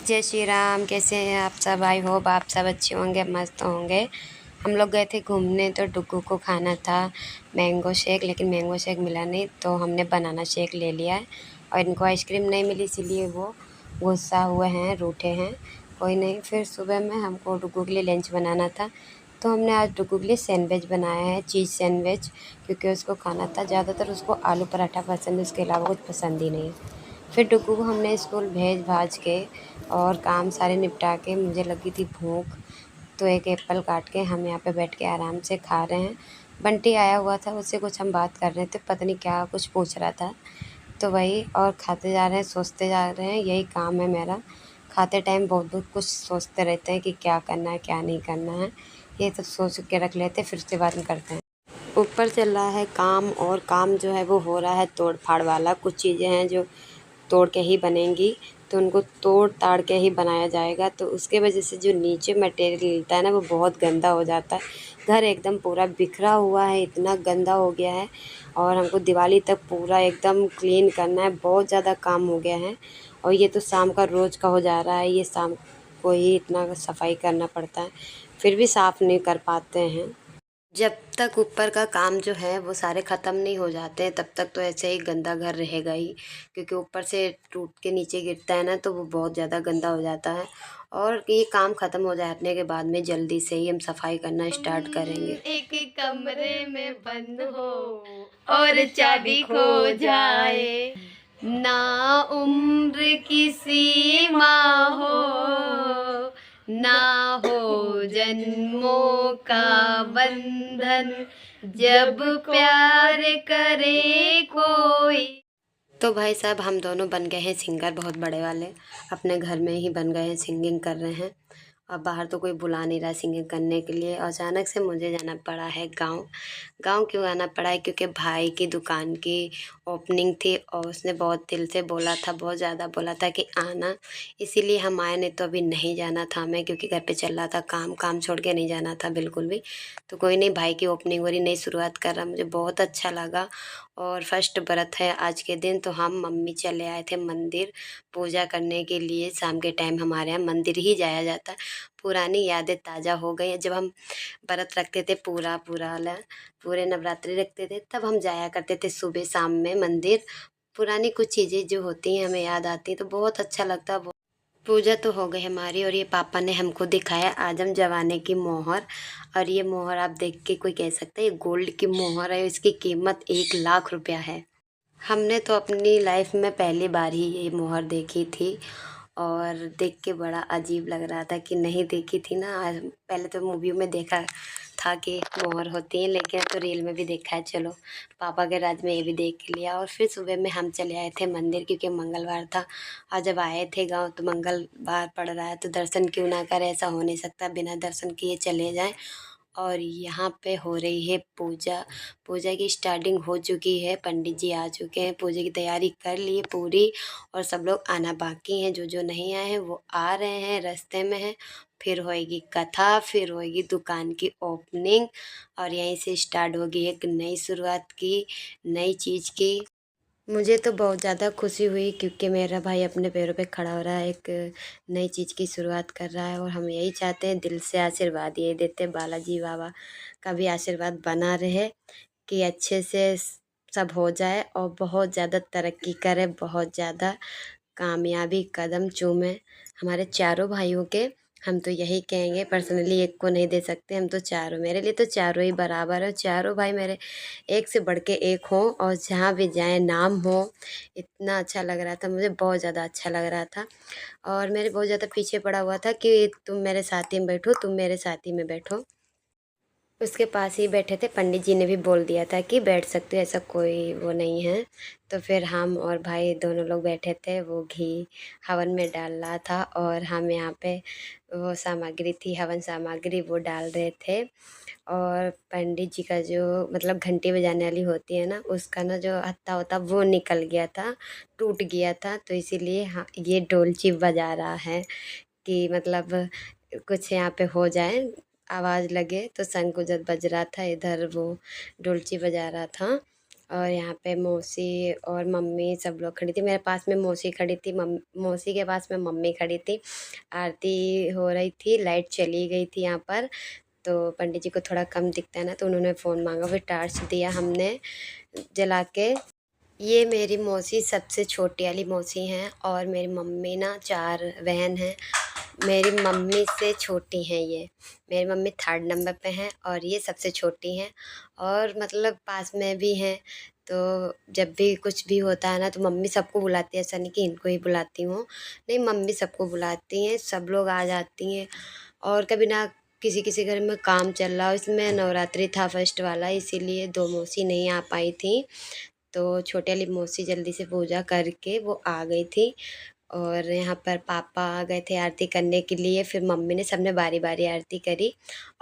जय श्री राम। कैसे हैं आप सब? आई होप आप सब अच्छे होंगे, मस्त होंगे। हम लोग गए थे घूमने तो डुग्गू को खाना था मैंगो शेक, लेकिन मैंगो शेक मिला नहीं तो हमने बनाना शेक ले लिया है। और इनको आइसक्रीम नहीं मिली इसीलिए वो गुस्सा हुए हैं, रूठे हैं। कोई नहीं, फिर सुबह में हमको डुग्गू के लिए लंच बनाना था तो हमने आज डुग्गू के लिए सैंडविच बनाया है, चीज़ सैंडविच, क्योंकि उसको खाना था। ज़्यादातर उसको आलू पराठा पसंद है, उसके अलावा कुछ पसंद ही नहीं है। फिर डुग्गू को हमने स्कूल भेज भाज के और काम सारे निपटा के मुझे लगी थी भूख, तो एक एप्पल काट के हम यहाँ पे बैठ के आराम से खा रहे हैं। बंटी आया हुआ था, उससे कुछ हम बात कर रहे थे, पता नहीं क्या कुछ पूछ रहा था, तो वही और खाते जा रहे हैं, सोचते जा रहे हैं। यही काम है मेरा, खाते टाइम बहुत बहुत कुछ सोचते रहते हैं कि क्या करना है क्या नहीं करना है। ये सब सोच के रख लेते हैं, फिर उसके बाद में करते हैं। ऊपर चल रहा है काम, और काम जो है वो हो रहा है तोड़ फाड़ वाला। कुछ चीज़ें हैं जो तोड़ के ही बनेंगी, तो उनको तोड़ ताड़ के ही बनाया जाएगा। तो उसके वजह से जो नीचे मटेरियल मिलता है ना, वो बहुत गंदा हो जाता है। घर एकदम पूरा बिखरा हुआ है, इतना गंदा हो गया है। और हमको दिवाली तक पूरा एकदम क्लीन करना है, बहुत ज़्यादा काम हो गया है। और ये तो शाम का रोज़ का हो जा रहा है, ये शाम को ही इतना सफाई करना पड़ता है, फिर भी साफ़ नहीं कर पाते हैं। जब तक ऊपर का काम जो है वो सारे ख़त्म नहीं हो जाते हैं तब तक तो ऐसे ही गंदा घर रहेगा ही, क्योंकि ऊपर से टूट के नीचे गिरता है ना, तो वो बहुत ज़्यादा गंदा हो जाता है। और ये काम ख़त्म हो जाने के बाद में जल्दी से ही हम सफाई करना स्टार्ट करेंगे। एक कमरे में बंद हो और चाबी खो जाए, ना उम्र की सीमा हो, ना हो जन्मों का बंधन, जब प्यार करे कोई। तो भाई साहब हम दोनों बन गए हैं सिंगर, बहुत बड़े वाले, अपने घर में ही बन गए हैं, सिंगिंग कर रहे हैं। अब बाहर तो कोई बुला नहीं रहा सिंगिंग करने के लिए। और अचानक से मुझे जाना पड़ा है गांव। गांव क्यों आना पड़ा है? क्योंकि भाई की दुकान की ओपनिंग थी और उसने बहुत दिल से बोला था, बहुत ज़्यादा बोला था कि आना, इसीलिए हम आए। नहीं तो अभी नहीं जाना था हमें, क्योंकि घर पे चल रहा था काम, काम छोड़ के नहीं जाना था बिल्कुल भी। तो कोई नहीं, भाई की ओपनिंग हो रही, नई शुरुआत कर रहा, मुझे बहुत अच्छा लगा। और फर्स्ट व्रत है आज के दिन, तो हम मम्मी चले आए थे मंदिर पूजा करने के लिए। शाम के टाइम हमारे यहाँ मंदिर ही जाया जाता है। पुरानी यादें ताज़ा हो गई हैं। जब हम व्रत रखते थे पूरा पूरा वाला, पूरे नवरात्रि रखते थे, तब हम जाया करते थे सुबह शाम में मंदिर। पुरानी कुछ चीज़ें जो होती हैं हमें याद आती हैं, तो बहुत अच्छा लगता है। पूजा तो हो गई हमारी, और ये पापा ने हमको दिखाया आजम जवाने की मोहर। और ये मोहर आप देख के कोई कह सकता है ये गोल्ड की मोहर है, इसकी कीमत 1 लाख रुपया है। हमने तो अपनी लाइफ में पहली बार ही ये मोहर देखी थी, और देख के बड़ा अजीब लग रहा था कि नहीं देखी थी ना। पहले तो मूवी में देखा था कि मोहर होती है, लेकिन तो रील में भी देखा है। चलो पापा के राज में ये भी देख लिया। और फिर सुबह में हम चले आए थे मंदिर, क्योंकि मंगलवार था। और जब आए थे गांव तो मंगलवार पड़ रहा है, तो दर्शन क्यों ना करें? ऐसा हो नहीं सकता बिना दर्शन किए चले जाएं। और यहाँ पे हो रही है पूजा। पूजा की स्टार्टिंग हो चुकी है, पंडित जी आ चुके हैं, पूजा की तैयारी कर ली है पूरी। और सब लोग आना बाकी हैं, जो जो नहीं आए हैं वो आ रहे हैं, रास्ते में हैं। फिर होएगी कथा, फिर होएगी दुकान की ओपनिंग, और यहीं से स्टार्ट होगी एक नई शुरुआत की, नई चीज़ की। मुझे तो बहुत ज़्यादा खुशी हुई, क्योंकि मेरा भाई अपने पैरों पे खड़ा हो रहा है, एक नई चीज़ की शुरुआत कर रहा है। और हम यही चाहते हैं, दिल से आशीर्वाद यही देते हैं, बालाजी बाबा का भी आशीर्वाद बना रहे कि अच्छे से सब हो जाए और बहुत ज़्यादा तरक्की करे, बहुत ज़्यादा कामयाबी कदम चूमे हमारे चारों भाइयों के। हम तो यही कहेंगे, पर्सनली एक को नहीं दे सकते, हम तो चारों, मेरे लिए तो चारों ही बराबर है। चारों भाई मेरे एक से बढ़ के एक हों, और जहाँ भी जाएं नाम हो। इतना अच्छा लग रहा था मुझे, बहुत ज़्यादा अच्छा लग रहा था। और मेरे बहुत ज़्यादा पीछे पड़ा हुआ था कि तुम मेरे साथी में बैठो, तुम मेरे साथी में बैठो। उसके पास ही बैठे थे, पंडित जी ने भी बोल दिया था कि बैठ सकते हो, ऐसा कोई वो नहीं है। तो फिर हम और भाई दोनों लोग बैठे थे, वो घी हवन में डाल रहा था, और हम यहाँ पे वो सामग्री थी, हवन सामग्री, वो डाल रहे थे। और पंडित जी का जो मतलब घंटी बजाने वाली होती है ना, उसका ना जो हत्था होता वो निकल गया था, टूट गया था। तो इसीलिए हाँ, ये डोलची बजा रहा है कि मतलब कुछ यहाँ पे हो जाए, आवाज़ लगे। तो शंख जब बज रहा था इधर, वो डोलची बजा रहा था। और यहाँ पे मौसी और मम्मी सब लोग खड़ी थी। मेरे पास में मौसी खड़ी थी, मौसी के पास में मम्मी खड़ी थी। आरती हो रही थी, लाइट चली गई थी यहाँ पर, तो पंडित जी को थोड़ा कम दिखता है ना, तो उन्होंने फ़ोन मांगा, फिर टार्च दिया हमने जला के। ये मेरी मौसी सबसे छोटी वाली मौसी हैं और मेरी मम्मी ना 4 बहन हैं। मेरी मम्मी से छोटी हैं ये। मेरी मम्मी 3rd नंबर पे हैं और ये सबसे छोटी हैं और मतलब पास में भी हैं। तो जब भी कुछ भी होता है ना तो मम्मी सबको बुलाती है, ऐसा नहीं कि इनको ही बुलाती हूँ। नहीं, मम्मी सबको बुलाती हैं, सब लोग आ जाती हैं। और कभी ना किसी घर में काम चल रहा हो, इसमें नवरात्रि था फर्स्ट वाला, इसीलिए 2 मौसी नहीं आ पाई थी। तो छोटी वाली मौसी जल्दी से पूजा करके वो आ गई थी और यहाँ पर पापा आ गए थे आरती करने के लिए। फिर मम्मी ने सबने बारी बारी आरती करी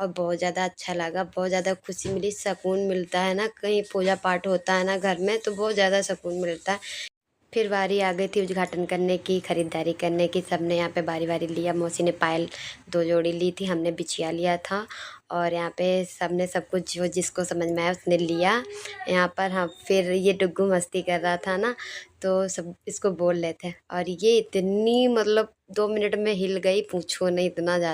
और बहुत ज़्यादा अच्छा लगा, बहुत ज़्यादा खुशी मिली, सुकून मिलता है ना, कहीं पूजा पाठ होता है ना घर में तो बहुत ज़्यादा सुकून मिलता है। फिर बारी आ गई थी उद्घाटन करने की, ख़रीदारी करने की। सबने यहाँ पे बारी-बारी लिया। मौसी ने पायल 2 जोड़ी ली थी, हमने बिछिया लिया था और यहाँ पे सबने सब कुछ जो जिसको समझ में आया उसने लिया। यहाँ पर हाँ, फिर ये डुग्गू मस्ती कर रहा था ना, तो सब इसको बोल रहे थे और ये इतनी मतलब 2 मिनट में हिल गई, पूछो नहीं, इतना ज़्यादा।